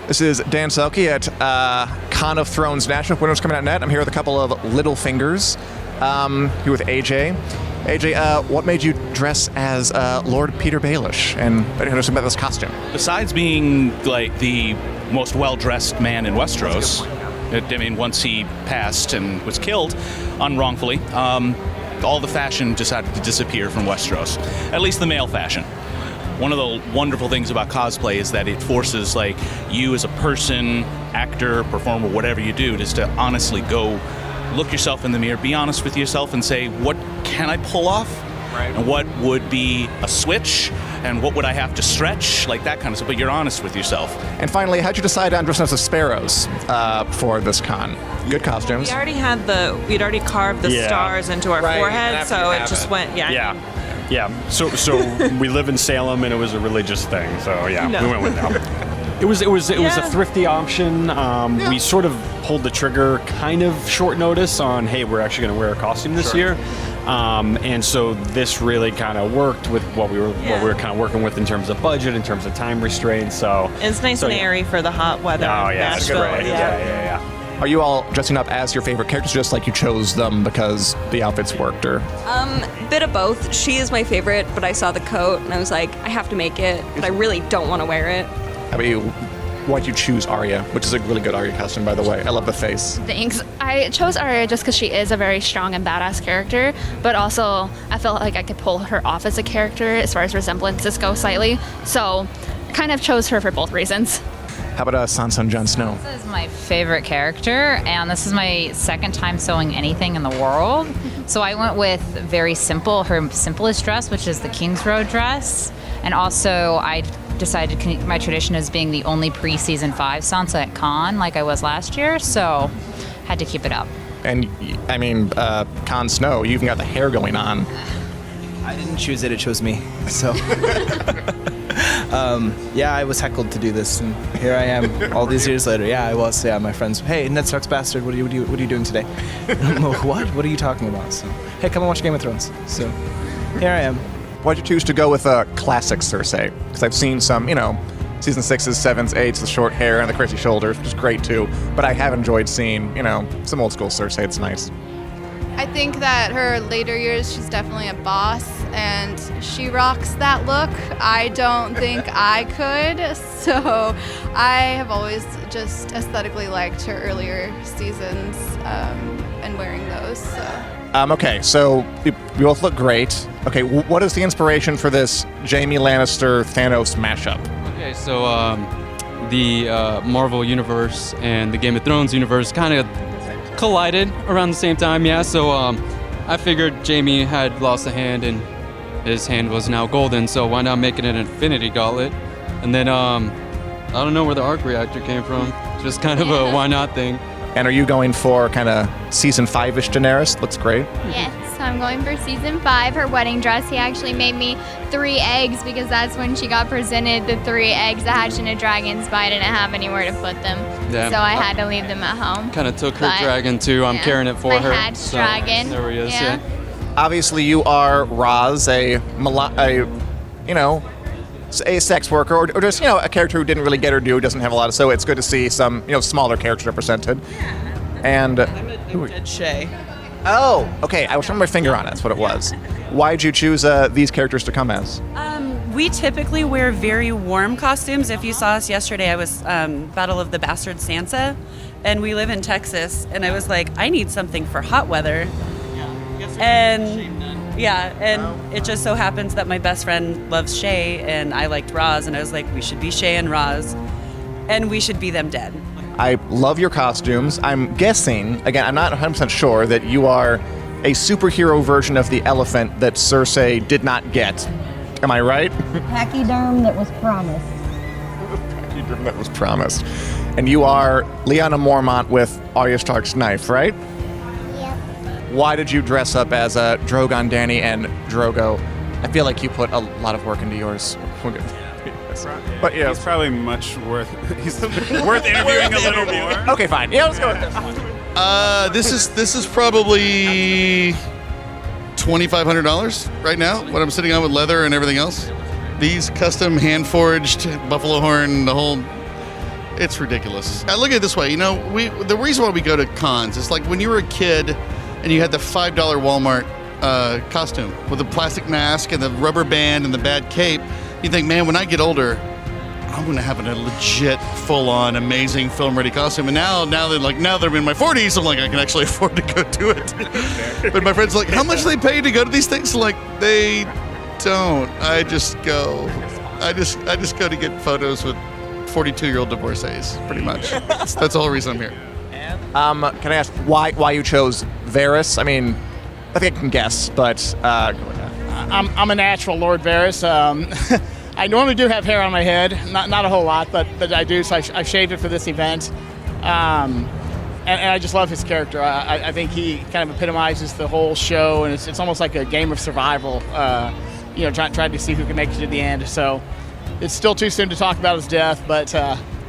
This is Dan Selke at Con of Thrones National. Winter's coming out net. I'm here with a couple of little fingers. Here with AJ. AJ, what made you dress as Lord Peter Baelish? And what do you understand about this costume? Besides being like the most well-dressed man in Westeros, I mean, once he passed and was killed unwrongfully, all the fashion decided to disappear from Westeros, at least the male fashion. One of the wonderful things about cosplay is that it forces like you as a person, actor, performer, whatever you do, just to honestly go look yourself in the mirror, be honest with yourself and say, what can I pull off? Right. And what would be a switch? And what would I have to stretch? Like that kind of stuff, but you're honest with yourself. And finally, how'd you decide on dressing as the sparrows for this con? Good costumes. We'd already carved the stars into our forehead, so it just went, Yeah. So we live in Salem, and it was a religious thing. So we went with that. It was a thrifty option. We sort of pulled the trigger, kind of short notice on, hey, we're actually going to wear a costume this year, and so this really kind of worked with what we were kind of working with in terms of budget, in terms of time restraints. So it's nice and airy for the hot weather. Oh yeah, Nashville. Great. Yeah. Are you all dressing up as your favorite characters, just like you chose them because the outfits worked, or? Bit of both. She is my favorite, but I saw the coat and I was like, I have to make it, but I really don't want to wear it. How about you? Why'd you choose Arya, which is a really good Arya costume, by the way? I love the face. Thanks. I chose Arya just because she is a very strong and badass character, but also I felt like I could pull her off as a character as far as resemblances go slightly. So kind of chose her for both reasons. How about Sansa and Jon Snow? This is my favorite character, and this is my second time sewing anything in the world. So I went with very simple, her simplest dress, which is the King's Road dress. And also I decided my tradition as being the only pre-season 5 Sansa at con, like I was last year, so had to keep it up. And I mean, Jon Snow, you even got the hair going on. I didn't choose it, it chose me. So I was heckled to do this, and here I am all these years later. Yeah, I was. Yeah, my friends, hey, Ned Stark's bastard, what are you doing today? What are you talking about? So, hey, come and watch Game of Thrones. So here I am. Why'd you choose to go with a classic Cersei? Because I've seen some, season 6s, 7s, 8s, the short hair and the crazy shoulders, which is great too. But I have enjoyed seeing, some old school Cersei. It's nice. I think that her later years, she's definitely a boss, and she rocks that look. I don't think I could, so I have always just aesthetically liked her earlier seasons and wearing those. So. Okay, so you both look great. Okay, what is the inspiration for this Jaime Lannister Thanos mashup? Okay, so the Marvel universe and the Game of Thrones universe kind of collided around the same time, so I figured Jaime had lost a hand and his hand was now golden, so why not make it an Infinity Gauntlet? And then I don't know where the arc reactor came from, just kind of a why not thing. And are you going for kind of season 5-ish Daenerys? Looks great. Yes, I'm going for season 5, her wedding dress. He actually made me 3 eggs because that's when she got presented the 3 eggs that hatched in a dragon's bite. I didn't have anywhere to put them, so I had to leave them at home. Kind of took her dragon too. I'm carrying it for her. My hatched dragon. There he is. Yeah. Obviously, you are Roz, a sex worker, or just a character who didn't really get her due, doesn't have a lot of. So it's good to see some smaller characters represented. And I'm a dead Shay. Oh, okay. I was trying my finger on it. That's what it was. Why'd you choose these characters to come as? We typically wear very warm costumes. If you saw us yesterday, I was Battle of the Bastard Sansa, and we live in Texas, and I was like, I need something for hot weather. And it just so happens that my best friend loves Shay, and I liked Roz, and I was like, we should be Shay and Roz, and we should be them dead. I love your costumes. I'm guessing, again, I'm not 100% sure, that you are a superhero version of the elephant that Cersei did not get. Am I right? Pachyderm that was promised. Pachyderm that was promised. And you are Lyanna Mormont with Arya Stark's knife, right? Why did you dress up as Drogon, Dany, and Drogo? I feel like you put a lot of work into yours. But yeah, he's probably much worth. He's worth interviewing a little more. Okay, fine. Yeah, let's go with this. This is probably $2,500 right now. What I'm sitting on with leather and everything else. These custom hand forged buffalo horn, the whole It's ridiculous. I look at it this way, the reason why we go to cons is like when you were a kid and you had the $5 Walmart costume with the plastic mask and the rubber band and the bad cape, you think, man, when I get older, I'm going to have a legit, full-on, amazing film-ready costume. And now they're in my 40s, I'm like, I can actually afford to go do it. But my friends are like, how much do they pay to go to these things? Like, they don't. I just go to get photos with 42-year-old divorcees, pretty much. That's the whole reason I'm here. Can I ask why you chose Varys? I mean, I think I can guess, but I'm a natural Lord Varys. I normally do have hair on my head, not a whole lot, but I do. So I shaved it for this event, and I just love his character. I think he kind of epitomizes the whole show, and it's almost like a game of survival. Trying to see who can make it to the end. So it's still too soon to talk about his death, but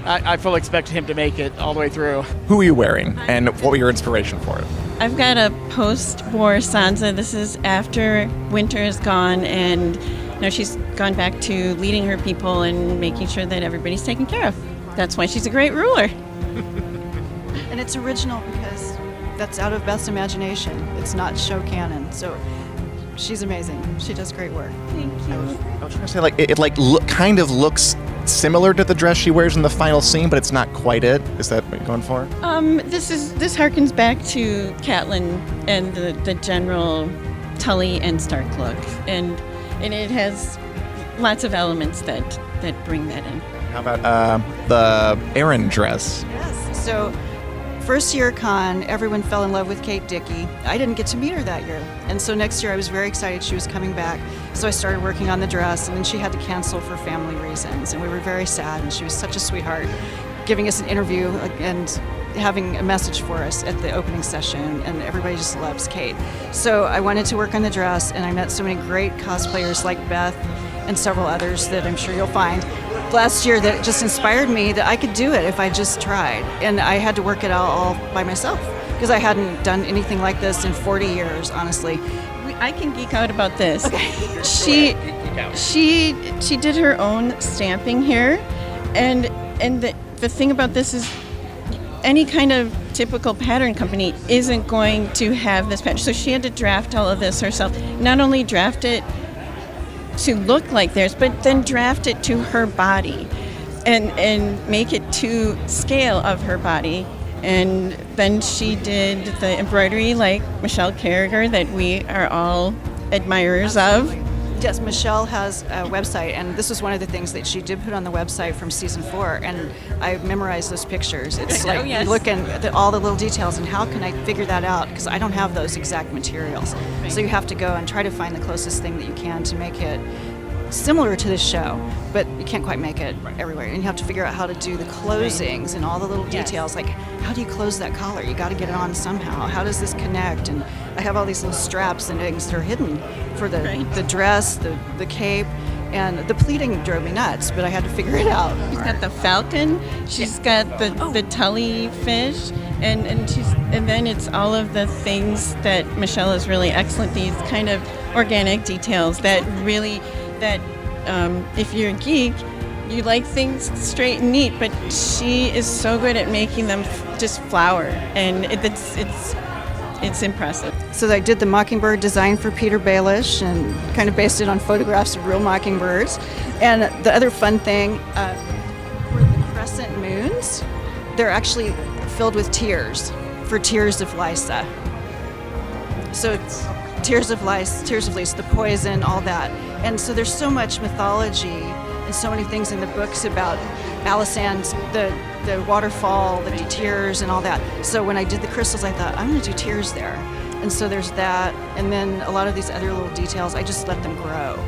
I fully expect him to make it all the way through. Who are you wearing, and what were your inspiration for it? I've got a post-war Sansa. This is after winter is gone, and she's gone back to leading her people and making sure that everybody's taken care of. That's why she's a great ruler. And it's original because that's out of Beth's imagination. It's not show canon. So she's amazing. She does great work. Thank you. I was trying to say, it kind of looks similar to the dress she wears in the final scene, but it's not quite it. Is that what you're going for? This harkens back to Catelyn and the general Tully and Stark look, and it has lots of elements that bring that in. How about the Aran dress? Yes. So first year con, everyone fell in love with Kate Dickie. I didn't get to meet her that year. And so next year I was very excited she was coming back. So I started working on the dress, and then she had to cancel for family reasons. And we were very sad, and she was such a sweetheart, giving us an interview and having a message for us at the opening session, and everybody just loves Kate. So I wanted to work on the dress, and I met so many great cosplayers like Beth and several others that I'm sure you'll find last year that just inspired me that I could do it if I just tried. And I had to work it out all by myself because I hadn't done anything like this in 40 years, honestly. I can geek out about this. Okay. She did her own stamping here, and the thing about this is any kind of typical pattern company isn't going to have this pattern. So she had to draft all of this herself. Not only draft it to look like theirs, but then draft it to her body and make it to scale of her body. And then she did the embroidery like Michelle Carragher that we are all admirers of. Yes, Michelle has a website, and this was one of the things that she did put on the website from season 4, and I memorized those pictures. It's like looking at all the little details, and how can I figure that out? Because I don't have those exact materials. So you have to go and try to find the closest thing that you can to make it similar to this show, but you can't quite make it everywhere. And you have to figure out how to do the closings and all the little details, like how do you close that collar? You got to get it on somehow. How does this connect? And I have all these little straps and things that are hidden for the dress, the cape, and the pleating drove me nuts, but I had to figure it out. She's got the falcon, she's got the Tully fish, and then it's all of the things that Michelle is really excellent, these kind of organic details that really, if you're a geek, you like things straight and neat, but she is so good at making them just flower, and it's impressive. So I did the mockingbird design for Peter Baelish and kind of based it on photographs of real mockingbirds. And the other fun thing were the crescent moons. They're actually filled with tears for Tears of Lysa. So it's Tears of Lysa, the poison, all that. And so there's so much mythology and so many things in the books about Alysanne's, the waterfall, the tears, and all that. So when I did the crystals, I thought, I'm going to do tears there. And so there's that, and then a lot of these other little details, I just let them grow.